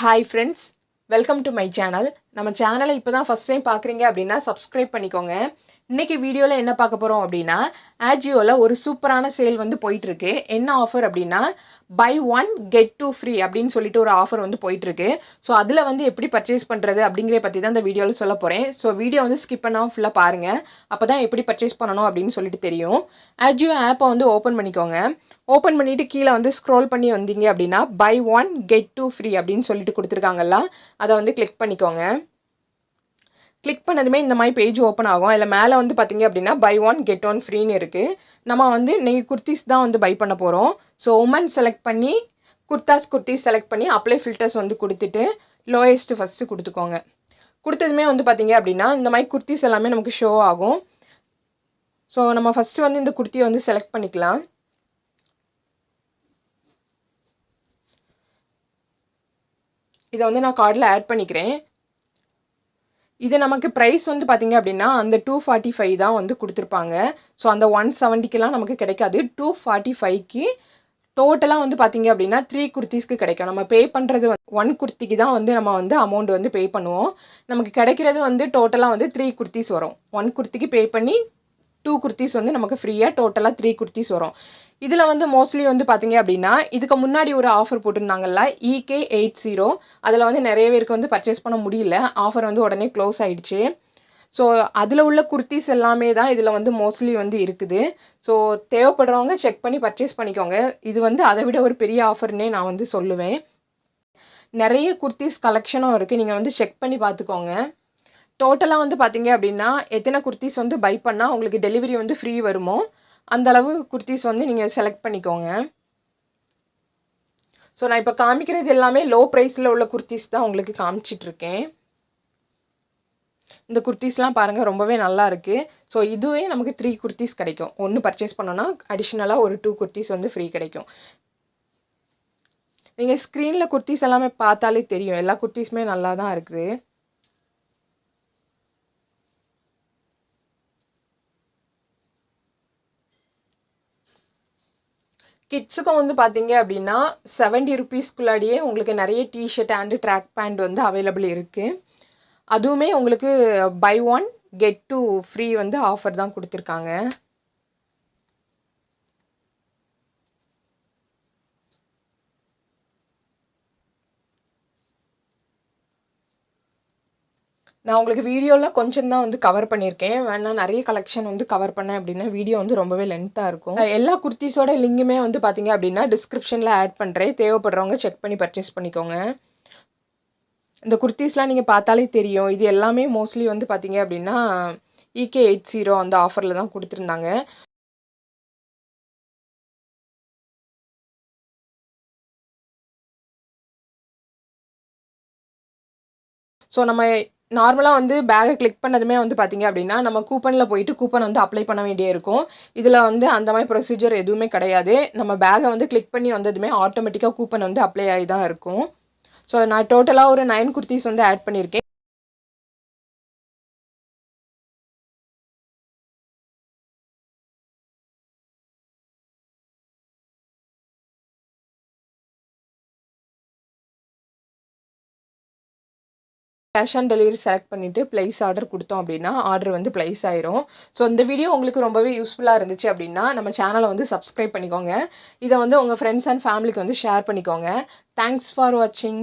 Hi friends, welcome to my channel. நம்ம சேனலை இப்போதான் ஃபர்ஸ்ட் டைம் பார்க்குறீங்க அப்படின்னா சப்ஸ்கிரைப் பண்ணிக்கோங்க. இன்னைக்கு வீடியோவில் என்ன பார்க்க போகிறோம் அப்படின்னா ஆஜியோவில் ஒரு சூப்பரான சேல் வந்து போயிட்டுருக்கு. என்ன ஆஃபர் அப்படின்னா buy one get two free அப்படின்னு சொல்லிட்டு ஒரு ஆஃபர் வந்து போயிட்டுருக்கு. ஸோ அதில் வந்து எப்படி பர்ச்சேஸ் பண்ணுறது அப்படிங்கிற பற்றி தான் இந்த வீடியோவில் சொல்ல போகிறேன். ஸோ வீடியோ வந்து ஸ்கிப் பண்ணாமல் ஃபுல்லாக பாருங்கள். அப்போ தான் எப்படி பர்ச்சேஸ் பண்ணணும் அப்படின்னு சொல்லிட்டு தெரியும். ஆஜியோ ஆப்பை வந்து ஓப்பன் பண்ணிக்கோங்க. ஓப்பன் பண்ணிவிட்டு கீழே வந்து ஸ்க்ரோல் பண்ணி வந்தீங்க அப்படின்னா buy one get two free அப்படின்னு சொல்லிட்டு கொடுத்துருக்காங்கல்ல, அதை வந்து கிளிக் பண்ணிக்கோங்க. கிளிக் பண்ணதுமே இந்த மாதிரி பேஜ் ஓப்பன் ஆகும். அதில் மேலே வந்து பார்த்தீங்க அப்படின்னா பை ஒன் கெட் ஒன் ஃப்ரீன்னு இருக்குது. நம்ம வந்து இன்னைக்கு குர்த்திஸ் தான் வந்து பை பண்ண போகிறோம். ஸோ உமன் செலக்ட் பண்ணி குர்த்திஸ் செலக்ட் பண்ணி அப்ளை ஃபில்டர்ஸ் வந்து கொடுத்துட்டு லோயஸ்ட்டு ஃபஸ்ட்டு கொடுத்துக்கோங்க. கொடுத்ததுமே வந்து பார்த்தீங்க அப்படின்னா இந்த மாதிரி குர்த்திஸ் எல்லாமே நமக்கு ஷோ ஆகும். ஸோ நம்ம ஃபஸ்ட்டு வந்து இந்த குர்த்தியை வந்து செலக்ட் பண்ணிக்கலாம். இதை வந்து நான் கார்டில் ஆட் பண்ணிக்கிறேன். இது நமக்கு ப்ரைஸ் வந்து பார்த்தீங்க அப்படின்னா அந்த 245 தான் வந்து கொடுத்துருப்பாங்க. ஸோ அந்த 170க்கெலாம் நமக்கு கிடைக்காது. 245க்கு டோட்டலாக வந்து பார்த்தீங்க அப்படின்னா 3 குர்த்திஸ்க்கு கிடைக்கும். நம்ம பே பண்ணுறது 1 குர்த்திக்கு தான் வந்து நம்ம வந்து அமௌண்ட் வந்து பே பண்ணுவோம். நமக்கு கிடைக்கிறது வந்து டோட்டலாக வந்து 3 குர்த்திஸ் வரும். 1 குர்த்திக்கு பே பண்ணி 2 குர்த்திஸ் வந்து நமக்கு ஃப்ரீயாக டோட்டலாக 3 குர்த்திஸ் வரும். இதில் வந்து மோஸ்ட்லி வந்து பார்த்தீங்க அப்படின்னா இதுக்கு முன்னாடி ஒரு ஆஃபர் போட்டிருந்தாங்கல்ல EK80, அதில் வந்து நிறைய பேருக்கு வந்து பர்ச்சேஸ் பண்ண முடியல. ஆஃபர் வந்து உடனே க்ளோஸ் ஆகிடுச்சு. ஸோ அதில் உள்ள குர்த்திஸ் எல்லாமே தான் இதில் வந்து மோஸ்ட்லி வந்து இருக்குது. ஸோ தேவைப்படுறவங்க செக் பண்ணி பர்ச்சேஸ் பண்ணிக்கோங்க. இது வந்து அதை விட ஒரு பெரிய ஆஃபர்னே நான் வந்து சொல்லுவேன். நிறைய குர்த்திஸ் கலெக்ஷனும் இருக்குது, நீங்கள் வந்து செக் பண்ணி பார்த்துக்கோங்க. டோட்டலாக வந்து பார்த்தீங்க அப்படின்னா எத்தனை குர்த்திஸ் வந்து பை பண்ணால் உங்களுக்கு டெலிவரி வந்து ஃப்ரீ வருமோ அந்தளவு குர்த்திஸ் வந்து நீங்கள் செலக்ட் பண்ணிக்கோங்க. ஸோ நான் இப்போ காமிக்கிறது எல்லாமே லோ ப்ரைஸில் உள்ள குர்த்திஸ் தான் உங்களுக்கு காமிச்சிட்ருக்கேன். இந்த குர்த்திஸ்லாம் பாருங்கள், ரொம்பவே நல்லா இருக்குது. ஸோ இதுவே நமக்கு 3 குர்த்திஸ் கிடைக்கும். ஒன்று பர்ச்சேஸ் பண்ணோன்னா அடிஷ்னலாக ஒரு 2 குர்த்திஸ் வந்து ஃப்ரீ கிடைக்கும். நீங்கள் ஸ்க்ரீனில் குர்த்திஸ் எல்லாமே பார்த்தாலே தெரியும், எல்லா குர்த்திஸுமே நல்லா தான் இருக்குது. கிட்ஸுக்கும் வந்து பார்த்தீங்க அப்படின்னா 70 ருபீஸ்க்குள்ளாடியே உங்களுக்கு நிறைய டிஷர்ட் அண்டு ட்ராக் பேண்ட் வந்து அவைலபிள் இருக்குது. அதுவுமே உங்களுக்கு buy one get two free வந்து ஆஃபர் தான் கொடுத்துருக்காங்க. நான் உங்களுக்கு வீடியோவில் கொஞ்சம் தான் வந்து கவர் பண்ணியிருக்கேன். வேணா நிறைய கலெக்ஷன் வந்து கவர் பண்ணேன் அப்படின்னா வீடியோ வந்து ரொம்பவே லென்த்தாக இருக்கும். எல்லா குர்த்திஸோட லிங்குமே வந்து பார்த்தீங்க அப்படின்னா டிஸ்கிரிப்ஷனில் ஆட் பண்ணுறேன். தேவைப்படுறவங்க செக் பண்ணி பர்ச்சேஸ் பண்ணிக்கோங்க. இந்த குர்த்திஸ்லாம் நீங்கள் பார்த்தாலே தெரியும், இது எல்லாமே மோஸ்ட்லி வந்து பார்த்தீங்க அப்படின்னா EK80 அந்த ஆஃபரில் தான் கொடுத்துருந்தாங்க. ஸோ நம்ம நார்மலாக வந்து பேக்கை கிளிக் பண்ணதுமே வந்து பார்த்தீங்க அப்படின்னா நம்ம கூப்பனில் போயிட்டு கூப்பன் வந்து அப்ளை பண்ண வேண்டிய இருக்கும். இதில் வந்து அந்த மாதிரி ப்ரொசீஜர் எதுவுமே கிடையாது. நம்ம பேக்கை வந்து கிளிக் பண்ணி வந்ததுமே ஆட்டோமேட்டிக்காக கூப்பன் வந்து அப்ளை ஆகி தான் இருக்கும். ஸோ நான் டோட்டலாக ஒரு 9 குர்த்திஸ் வந்து ஆட் பண்ணியிருக்கேன். கேஷ் ஆன் டெலிவரி செலக்ட் பண்ணிவிட்டு ப்ளேஸ் ஆர்டர் கொடுத்தோம் அப்படின்னா ஆர்டர் வந்து ப்ளேஸ் ஆயிரும். ஸோ இந்த வீடியோ உங்களுக்கு ரொம்பவே யூஸ்ஃபுல்லாக இருந்துச்சு அப்படின்னா நம்ம சேனலை வந்து சப்ஸ்கிரைப் பண்ணிக்கோங்க. இதை வந்து உங்கள் ஃப்ரெண்ட்ஸ் அண்ட் ஃபேமிலிக்கு வந்து ஷேர் பண்ணிக்கோங்க. தேங்க்ஸ் ஃபார் வாட்சிங்.